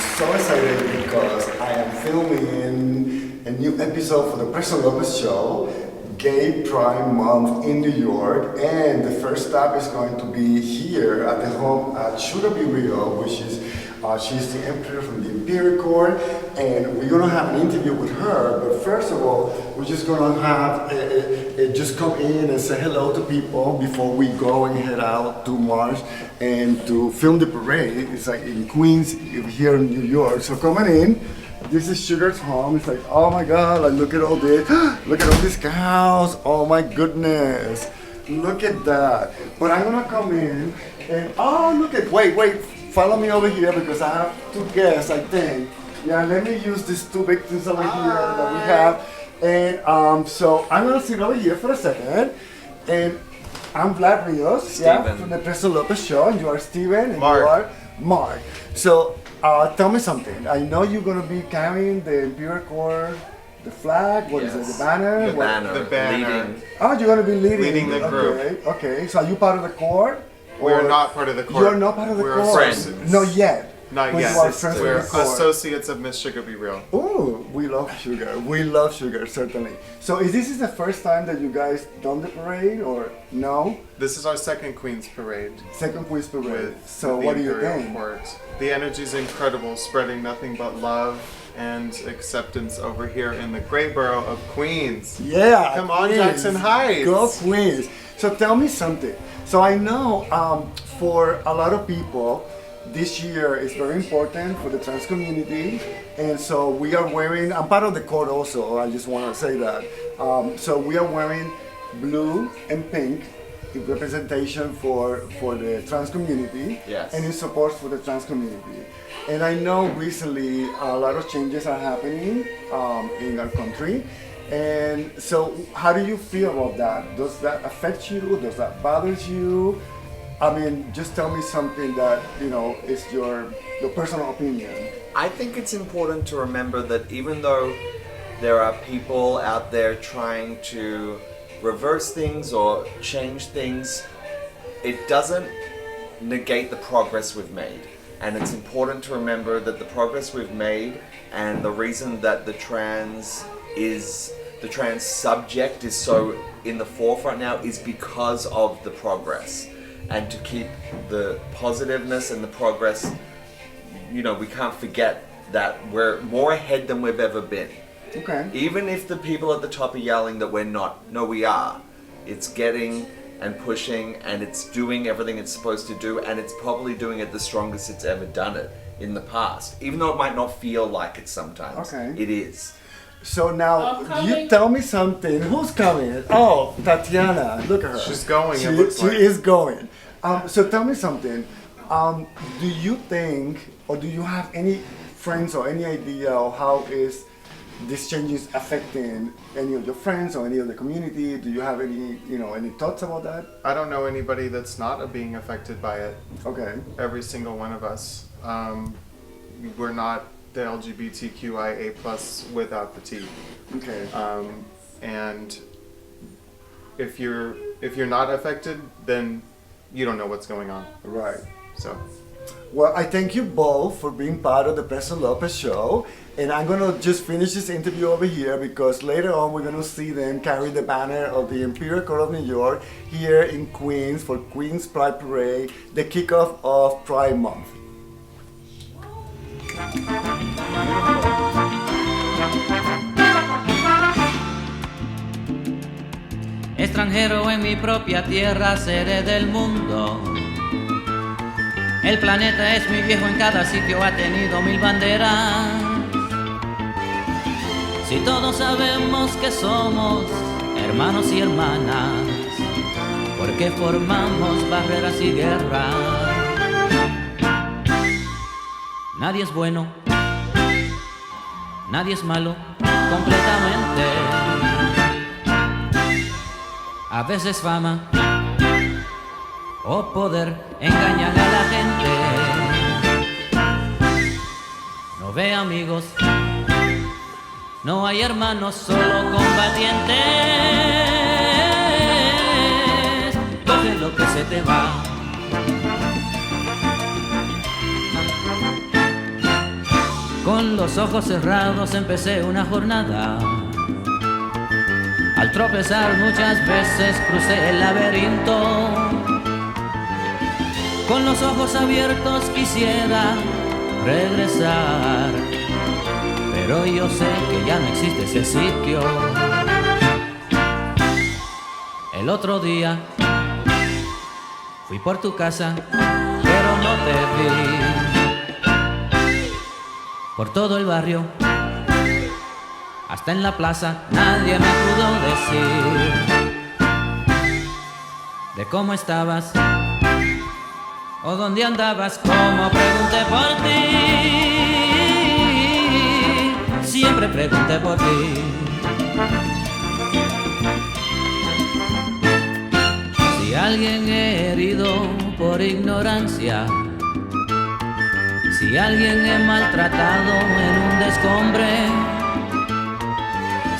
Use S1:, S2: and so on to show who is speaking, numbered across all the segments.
S1: so excited because I am filming a new episode for the Preston Lopez Show, Gay Pride Month in New York, and the first stop is going to be here at the home at Vlad Rios, which is she's the emperor from the Imperial Court, and we're gonna have an interview with her. But first of all, we're just gonna have just come in and say hello to people before we go and head out to March and to film the parade. It's like in Queens here in New York. So coming in. This is Sugar's home. It's like, oh my God, like look at all this. Look at all these cows. Oh my goodness. Look at that. But I'm gonna come in and, oh, look at, wait. Follow me over here because I have two guests, I think. Yeah, let me use these two victims over here that we have. And so I'm gonna sit over here for a second. And I'm Vlad Rios, yeah, from the Preston Lopez Show. And you are Steven and
S2: Mark.
S1: You are Mark. So tell me something. I know you're gonna be carrying the Imperial Court, the flag. What is it? The banner.
S2: The banner.
S3: Leading.
S1: Oh, you're gonna be leading
S2: the group.
S1: Okay. So are you part of the court?
S2: We're not part of the court.
S1: You're not part of the
S2: We're
S1: court.
S2: friends.
S1: Not yet.
S2: Not
S1: But
S2: yet.
S1: you are friends
S2: We're
S1: with the court.
S2: associates of Miss Sugar Be Real.
S1: Oh, we love sugar. We love sugar, certainly. So is this the first time that you guys done the parade or no?
S2: This is our second Queen's Parade.
S1: Second Queen's Parade.
S2: With
S1: So
S2: the
S1: what do you
S2: Imperial
S1: think?
S2: Court. The energy's incredible, spreading nothing but love and acceptance over here in the great borough of Queens.
S1: Yeah.
S2: Come on,
S1: Queens.
S2: Jackson Heights.
S1: Go Queens. So tell me something. So I know for a lot of people, this year is very important for the trans community, and so we are wearing, I'm part of the court also, I just want to say that. So we are wearing blue and pink in representation for the trans community,
S3: Yes.
S1: and in support for the trans community. And I know recently a lot of changes are happening in our country. And so how do you feel about that? Does that affect you? Does that bother you? I mean, just tell me something that, you know, is your personal opinion.
S3: I think it's important to remember that even though there are people out there trying to reverse things or change things, it doesn't negate the progress we've made. And it's important to remember that the progress we've made and the reason that the trans subject is so in the forefront now is because of the progress. And to keep the positiveness and the progress, you know, we can't forget that we're more ahead than we've ever been.
S1: Okay.
S3: Even if the people at the top are yelling that we're not, no, we are. It's getting and pushing, and it's doing everything it's supposed to do, and it's probably doing it the strongest it's ever done it in the past. Even though it might not feel like it sometimes.
S1: Okay.
S3: It is.
S1: So now, you tell me something. Who's coming? Oh, Tatiana. Look at her.
S2: She's going,
S1: She,
S2: it looks
S1: she
S2: like.
S1: is going. So tell me something. Do you think, or do you have any friends or any idea of how is this changes affecting any of your friends or any of the community? Do you have any, any thoughts about that?
S2: I don't know anybody that's not being affected by it.
S1: Okay.
S2: Every single one of us. We're not the LGBTQIA plus without the T.
S1: Okay.
S2: And if you're not affected, then you don't know what's going on.
S1: Right.
S2: So.
S1: Well, I thank you both for being part of the Preston Lopez Show. And I'm going to just finish this interview over here because later on we're going to see them carry the banner of the Imperial Court of New York here in Queens for Queens Pride Parade, the kickoff of Pride Month.
S4: Extranjero en mi propia tierra, seré del mundo. El planeta es mi viejo, en cada sitio ha tenido 1000 banderas. Si todos sabemos que somos hermanos y hermanas, ¿por qué formamos barreras y guerras? Nadie es bueno, nadie es malo, completamente. A veces fama o poder engañan a la gente. No ve amigos, no hay hermanos, solo combatientes. Coge lo que se te va. Con los ojos cerrados empecé una jornada. Al tropezar muchas veces crucé el laberinto. Con los ojos abiertos quisiera regresar, pero yo sé que ya no existe ese sitio. El otro día fui por tu casa, pero no te vi. Por todo el barrio, hasta en la plaza, nadie me pudo decir de cómo estabas o dónde andabas. Como pregunté por ti, siempre pregunté por ti. Si alguien he herido por ignorancia, si alguien he maltratado en un descombre,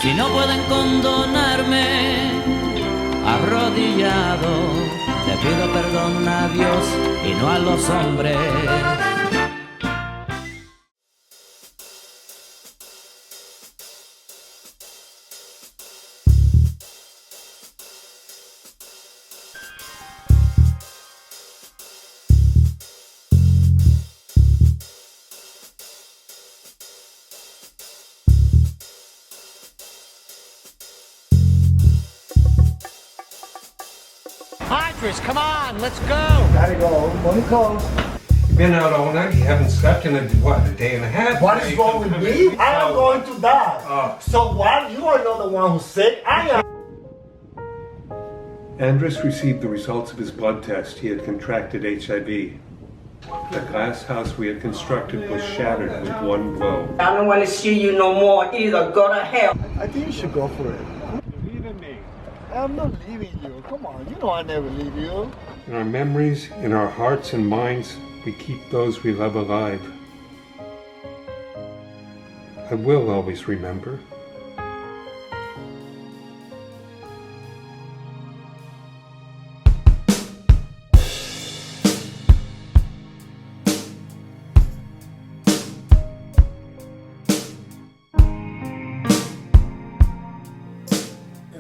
S4: si no pueden condonarme, arrodillado, le pido perdón a Dios y no a los hombres.
S5: Idris, come on, let's go.
S1: Gotta go. Money calls.
S6: You've been out all night. You haven't slept in a day and a half.
S1: What is wrong with me? I am going to die. So what? You are not the one who's sick. I am.
S6: Andres received the results of his blood test. He had contracted HIV. The glass house we had constructed was shattered with one blow.
S7: I don't want to see you no more either. Go to hell.
S1: I think you should go for it.
S2: Believe in me.
S1: I'm not leaving you. Come on. You know I never leave you.
S6: In our memories, in our hearts and minds, we keep those we love alive. I will always remember.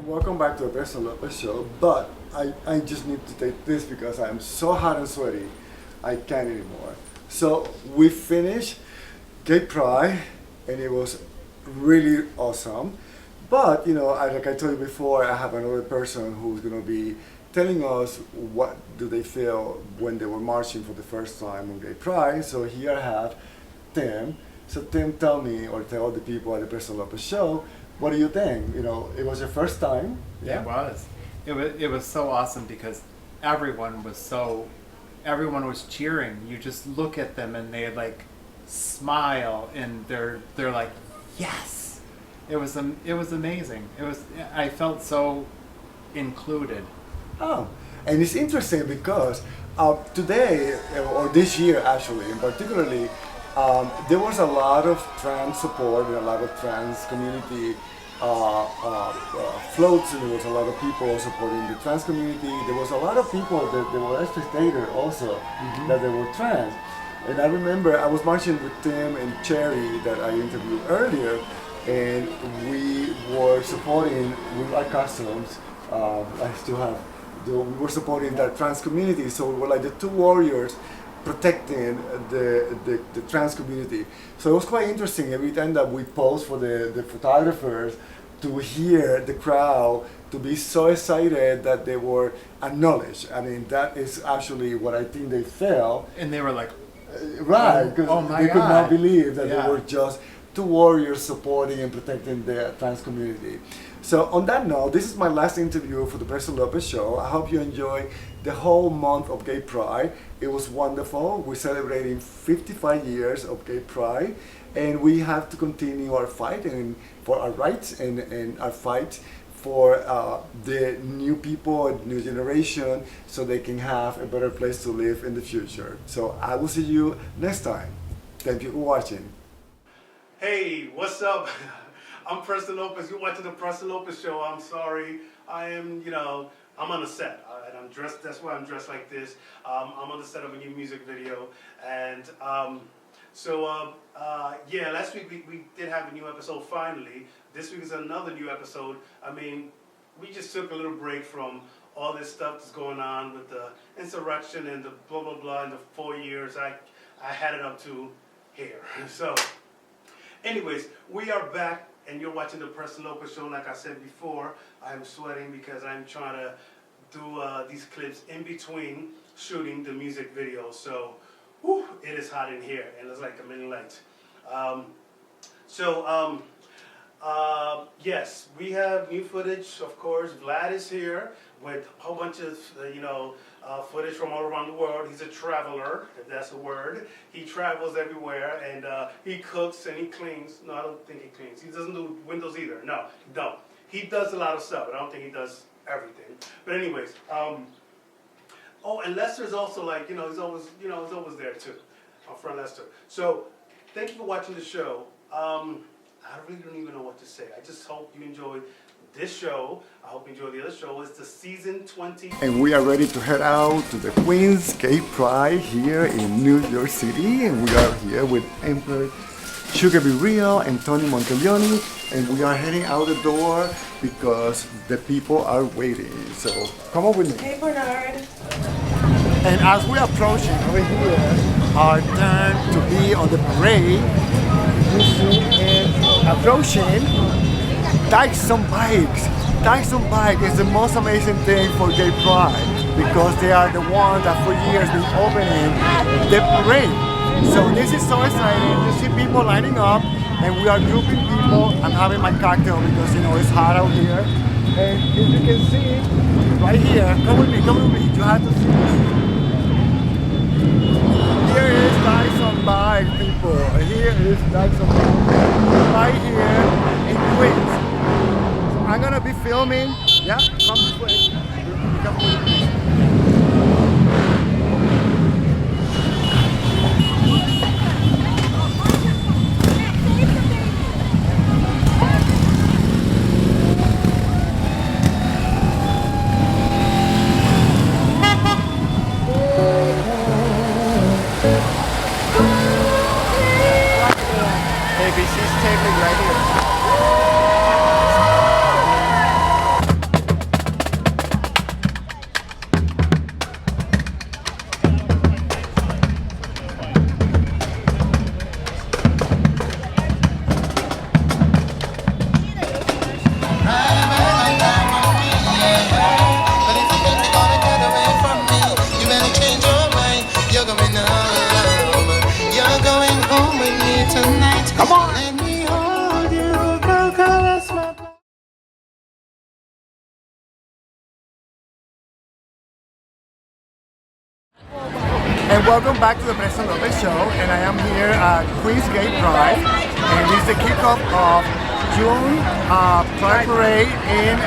S1: Welcome back to the Preston Lopez Show, but I just need to take this because I am so hot and sweaty, I can't anymore. So we finished Gay Pride and it was really awesome. But you know, like I told you before, I have another person who's going to be telling us what do they feel when they were marching for the first time on Gay Pride. So here I have Tim. So Tim, tell me, or tell the people at the Preston Lopez Show, what do you think? You know, it was your first time.
S2: Yeah, it was. It was so awesome because everyone was cheering. You just look at them and they like smile and they're like, yes. It was amazing. I felt so included.
S1: Oh, and it's interesting because today or this year actually, and particularly, there was a lot of trans support and a lot of trans community floats, and there was a lot of people supporting the trans community. There was a lot of people that were spectators also that they were trans. And I remember I was marching with Tim and Cherry that I interviewed earlier, and we were supporting with our customs. I still have. We were supporting that trans community, so we were like the two warriors protecting the trans community. So it was quite interesting every time that we posed for the photographers to hear the crowd to be so excited that they were acknowledged. I mean, that is actually what I think they felt.
S2: And they were like,
S1: right, because
S2: oh my
S1: they could not
S2: God.
S1: believe that
S2: Yeah.
S1: they were just two warriors supporting and protecting the trans community. So on that note, this is my last interview for the Preston Lopez Show. I hope you enjoy the whole month of Gay Pride. It was wonderful. We're celebrating 55 years of Gay Pride, and we have to continue our fight and for our rights and our fight for the new people, new generation, so they can have a better place to live in the future. So I will see you next time. Thank you for watching.
S8: Hey, what's up? I'm Preston Lopez. You're watching the Preston Lopez Show. I'm sorry. I am, I'm on a set. And I'm dressed, that's why I'm dressed like this. I'm on the set of a new music video. And So, yeah, last week we did have a new episode finally. This week is another new episode. I mean, we just took a little break from all this stuff that's going on with the insurrection and the blah, blah, blah, in the 4 years I had it up to here. So, anyways, we are back, and you're watching the Preston Lopez Show. Like I said before, I'm sweating because I'm trying to do these clips in between shooting the music video. So, whew, it is hot in here, and it's like a mini light. Yes, we have new footage, of course. Vlad is here with a whole bunch of, footage from all around the world. He's a traveler, if that's a word. He travels everywhere, and he cooks and he cleans. No, I don't think he cleans. He doesn't do windows either. No, he don't. He does a lot of stuff, but I don't think he does everything. But anyways, oh, and Lester's also like, he's always there too. Our friend Lester. So, thank you for watching the show. I really don't even know what to say. I just hope you enjoyed this show. I hope you enjoyed the other show. It's the season 20.
S1: And we are ready to head out to the Queen's Gay Pride here in New York City. And we are here with Empress Sugar Be Real and Tony Monteleone. And we are heading out the door because the people are waiting. So come on with me.
S9: Hey, Bernard.
S1: And as we're approaching over here, our turn to be on the parade, you see it approaching Dyson Bikes. Dyson Bike is the most amazing thing for Gay Pride because they are the ones that for years been opening the parade. So this is so exciting. You see people lining up and we are grouping people. I'm having my cocktail because it's hot out here. And as you can see, right here, come with me, you have to see. Here is Dyson Bike, people. Here is Dyson Bike. Right here in Queens. So I'm gonna be filming. Yeah, come this way. Come with me.
S2: ABC's taping right here.
S1: Come on! And welcome back to the Preston Lopez Show, and I am here at Queen's Gay Pride, and this is the kickoff of June Pride Parade in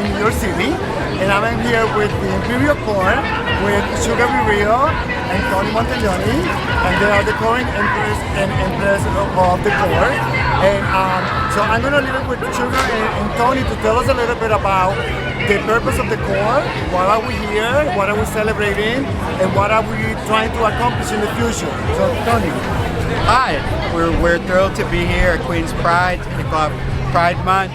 S1: New York City, and I'm here with the Imperial Court, with Sugar Be Real and Tony Monteleone, and they are the current Empress and Empress of the court. And so I'm going to leave it with Sugar and Tony to tell us a little bit about the purpose of the court, why are we here, what are we celebrating, and what are we trying to accomplish in the future. So, Tony.
S10: Hi, we're thrilled to be here at Queen's Pride to kick off Pride Month.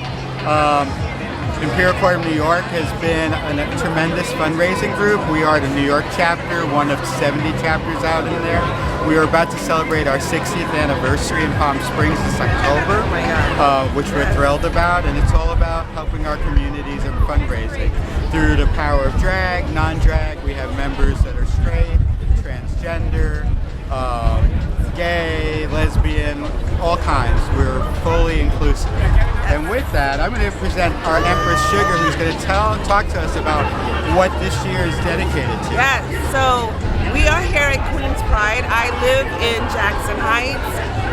S10: Imperial Court of New York has been a tremendous fundraising group. We are the New York chapter, one of 70 chapters out in there. We are about to celebrate our 60th anniversary in Palm Springs this October, which we're thrilled about, and it's all about helping our communities and fundraising through the power of drag, non-drag. We have members that are straight, transgender, gay, lesbian, all kinds. We're fully inclusive. And with that, I'm going to present our Empress Sugar, who's going to talk to us about what this year is dedicated to.
S9: Yes, so we are here at Queen's Pride. I live in Jackson Heights.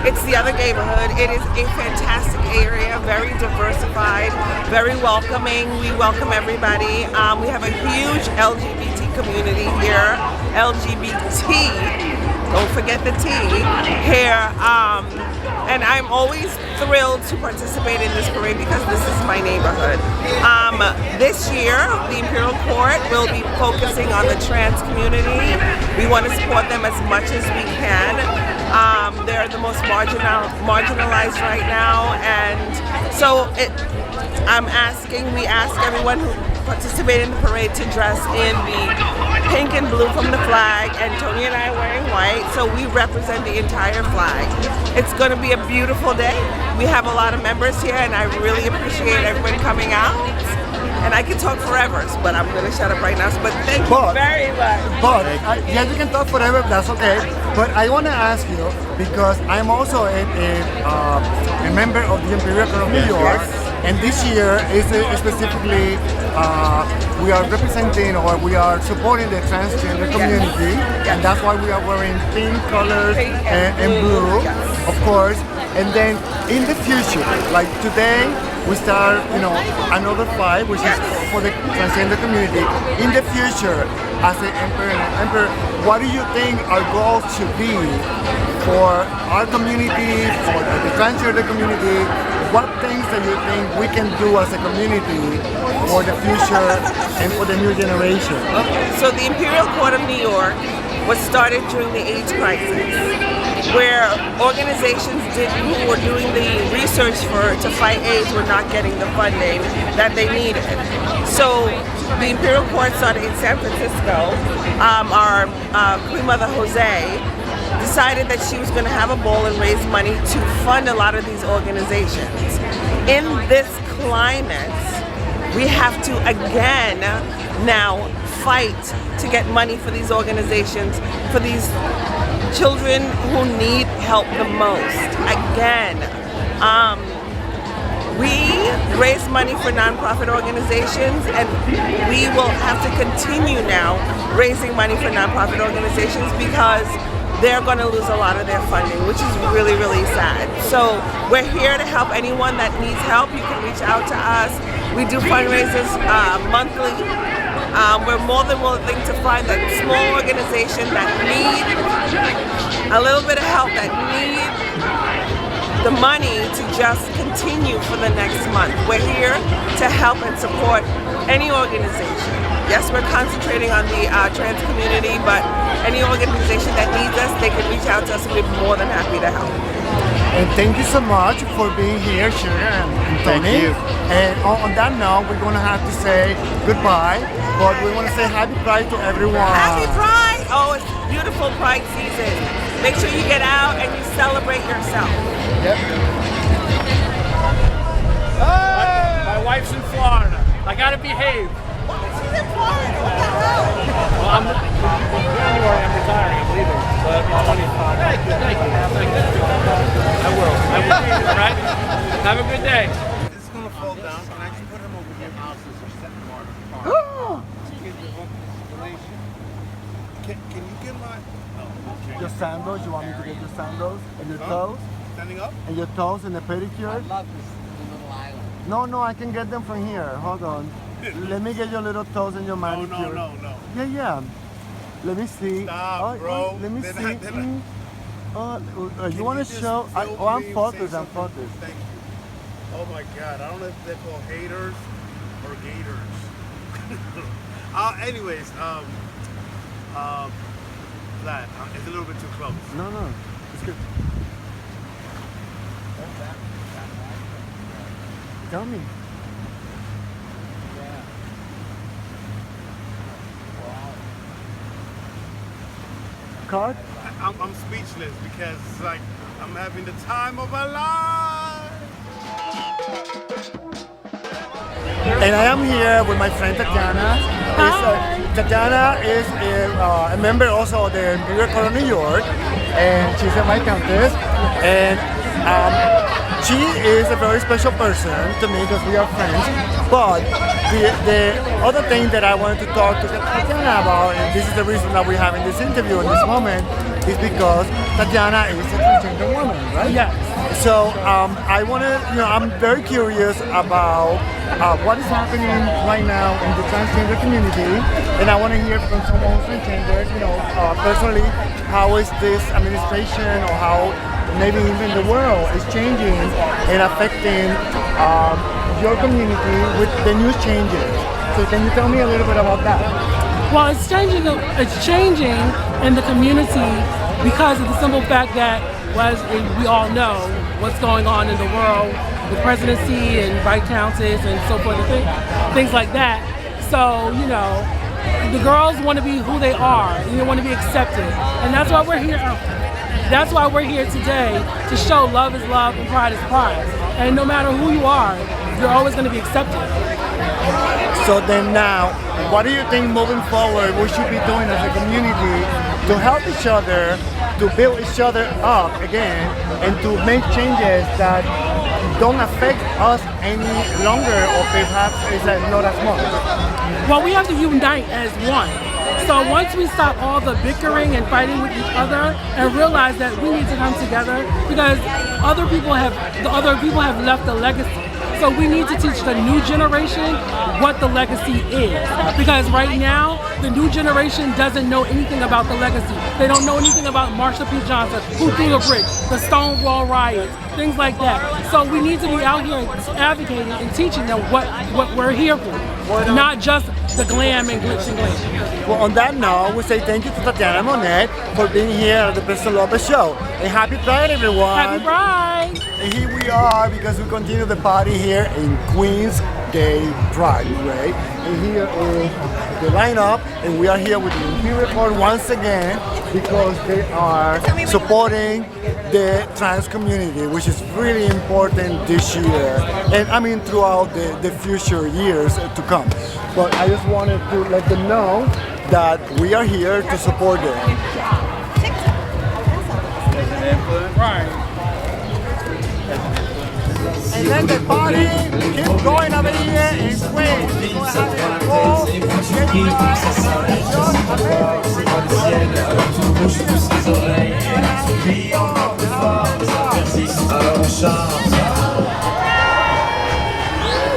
S9: It's the other neighborhood. It is a fantastic area, very diversified, very welcoming. We welcome everybody. We have a huge LGBT community here. LGBT, don't forget the T, here. And I'm always thrilled to participate in this parade because this is my neighborhood. This year, the Imperial Court will be focusing on the trans community. We want to support them as much as we can. They're the most marginalized right now, and so we ask everyone who participated in the parade to dress in the pink and blue from the flag, and Tony and I are wearing white, so we represent the entire flag. It's going to be a beautiful day. We have a lot of members here, and I really appreciate everyone coming out. And I can talk forever, but I'm going to shut up right now. But thank you very much.
S11: But yeah, you can talk forever. That's okay. But I want to ask you, because I'm also a member of the Imperial Court of New York, and this year is specifically we are representing, or we are supporting the transgender community, and that's why we are wearing pink colors and blue, of course. And then in the future, like today, we start, another fight, which is for the transgender community. In the future, as an emperor, what do you think our goals should be for our community, for the transgender community? What things that you think we can do as a community for the future and for the new generation?
S9: So the Imperial Court of New York was started during the AIDS crisis, where organizations who were doing the research to fight AIDS were not getting the funding that they needed. So the Imperial Court started in San Francisco. Our Queen Mother Jose decided that she was going to have a ball and raise money to fund a lot of these organizations. In this climate, we have to again now fight to get money for these organizations, for these children who need help the most. Again, we raise money for nonprofit organizations, and we will have to continue now raising money for nonprofit organizations because they're going to lose a lot of their funding, which is really, really sad. So we're here to help anyone that needs help. You can reach out to us. We do fundraisers monthly. We're more than willing to find that small organization that need a little bit of help, that need the money to just continue for the next month. We're here to help and support any organization. Yes, we're concentrating on the trans community, but any organization that needs us, they can reach out to us, and we're more than happy to help.
S11: And thank you so much for being here, Sugar and Tony.
S10: Thank you.
S11: And on that note, we're going to have to say goodbye, but we want to say Happy Pride to everyone.
S9: Happy Pride! Oh, it's beautiful Pride season. Make sure you get out and you celebrate yourself.
S11: Yep.
S5: My wife's in Florida. I gotta behave.
S9: She's in Florida. What the hell?
S5: Well, in January I'm retiring. I'm leaving. So that'll be 25. Thank you. I will. All right? Have a good day.
S8: This is gonna fall down. Can I just put him over here? Houses are set apart. Can you get my
S11: Your sandals, you want me to get your sandals? And your toes?
S8: standing up?
S11: And your toes and the pedicure?
S5: I love this little island.
S11: No, I can get them from here. Hold on. Let me get your little toes and your manicure.
S8: No.
S11: Yeah. Let me see.
S8: Stop, bro.
S11: Let me
S8: They're
S11: see.
S8: not-
S11: You want to
S8: just
S11: show?
S8: film
S11: I'm
S8: me,
S11: focused.
S8: say
S11: I'm
S8: something?
S11: focused.
S8: Thank you. Oh my God, I don't know if they're called haters or gators. Anyways, Vlad, it's a little bit too close.
S11: No. It's good. Tell me. Card?
S8: I'm speechless because it's like I'm having the time of my life.
S11: And I am here with my friend Tatiana. Tatiana is a member also of the Imperial Court of New York, and she's a Viscountess. And she is a very special person to me because we are friends. But the other thing that I wanted to talk to Tatiana about, and this is the reason that we're having this interview in this moment, is because Tatiana is a transgender woman, right?
S12: Yeah.
S11: So I want to, I'm very curious about what is happening right now in the transgender community, and I want to hear from someone who's transgender, personally, how is this administration or how maybe even the world is changing and affecting your community with the new changes. So can you tell me a little bit about that?
S12: Well, it's changing in the community
S5: because of the simple fact that, we all know what's going on in the world with presidency and right countess and so forth and things like that. So, you know, the girls want to be who they are, and they want to be accepted. And that's why we're here. That's why we're here today, to show love is love and pride is pride. And no matter who you are, you're always going to be accepted.
S11: So then now, what do you think moving forward we should be doing as a community to help each other, to build each other up again, and to make changes that don't affect us any longer, or perhaps is not as much?
S5: Well, we have to unite as one. So once we stop all the bickering and fighting with each other and realize that we need to come together, because other people have left a legacy. So we need to teach the new generation what the legacy is. Because right now, the new generation doesn't know anything about the legacy. They don't know anything about Marsha P. Johnson, who threw the brick, the Stonewall riots, things like that. So we need to be out here advocating and teaching them what we're here for, not just the glam and glitz and glam.
S11: Well, on that note, we say thank you to Tatiana Monet for being here at the Preston Lopez Show. And happy Pride, everyone!
S5: Happy Pride!
S11: And here we are, because we continue the party here in Queens Gay Pride, right? And here is the lineup, and we are here with the Imperial Court once again because they are supporting the trans community, which is really important this year, and I mean throughout the future years to come. But I just wanted to let them know that we are here to support them.
S5: Right.
S11: And then the party keeps going over here in Queens.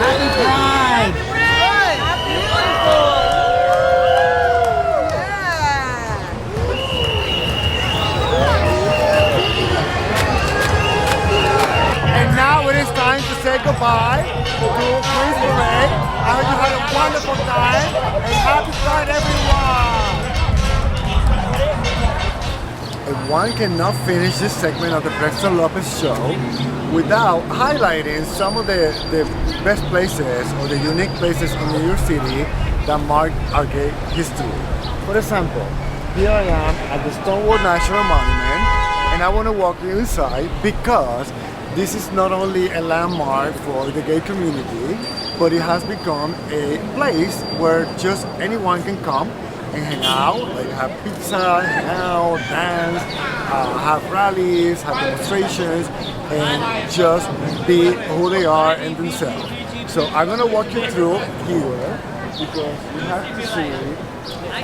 S10: Happy Pride!
S11: And now it is time to say goodbye to Queens Parade. I hope you had a wonderful time, and happy Pride, everyone! And one cannot finish this segment of the Preston Lopez Show without highlighting some of the best places or the unique places in New York City that mark our gay history. For example, here I am at the Stonewall National Monument, and I want to walk you inside because this is not only a landmark for the gay community, but it has become a place where just anyone can come and hang out, like have pizza, hang out, dance, have rallies, have demonstrations, and just be who they are and themselves. So I'm gonna walk you through here because you have to see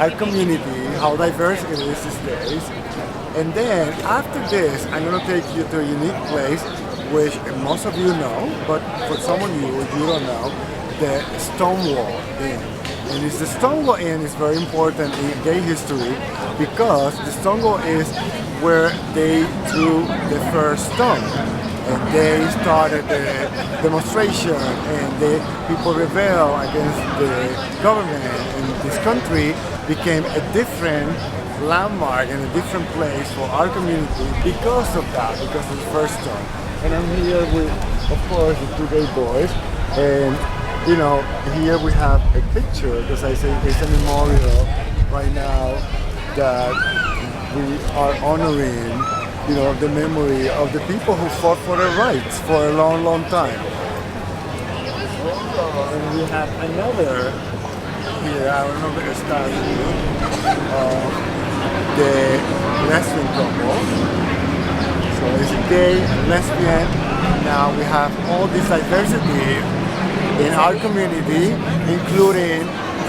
S11: our community, how diverse it is these days. And then after this, I'm gonna take you to a unique place which most of you know, but for some of you don't know, the Stonewall Inn. And it's the Stonewall Inn is very important in gay history because the Stonewall is where they threw the first stone. And they started the demonstration, and the people rebelled against the government, and this country became a different landmark and a different place for our community because of that, because of the first stone. And I'm here with, of course, the two gay boys, and you know, here we have a picture, because I say it's a memorial right now that we are honoring, you know, the memory of the people who fought for their rights for a long, long time. And we have another here, another statue of the lesbian couple. So it's a gay, lesbian. Now we have all this diversity in our community, including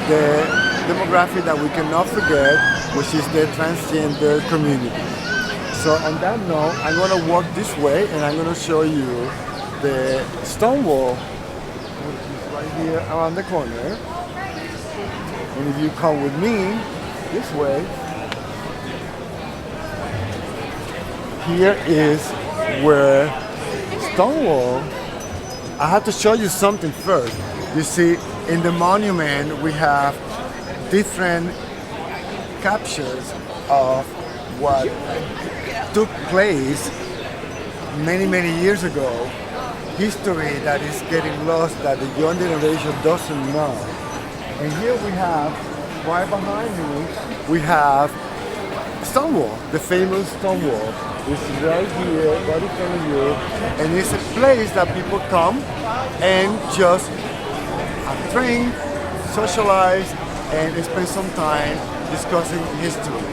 S11: the demographic that we cannot forget, which is the transgender community. So on that note, I'm going to walk this way and I'm going to show you the Stonewall, which is right here around the corner. And if you come with me this way, here is where Stonewall. I have to show you something first. You see, in the monument we have different captures of what took place many years ago, history that is getting lost that the young generation doesn't know. And here we have, right behind me, we have Stonewall, the famous Stonewall. It's right here, right in front of you, and it's a place that people come and just drink, socialize, and spend some time discussing history.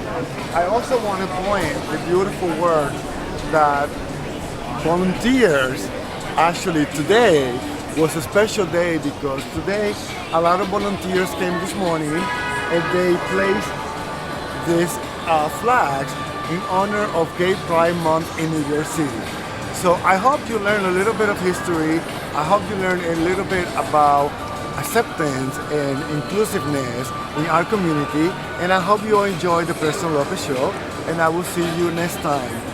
S11: I also want to point the beautiful work that volunteers, actually today was a special day because today a lot of volunteers came this morning and they placed these flags in honor of Gay Pride Month in New York City. So I hope you learn a little bit of history. I hope you learn a little bit about acceptance and inclusiveness in our community. And I hope you enjoy the Preston Lopez Show. And I will see you next time.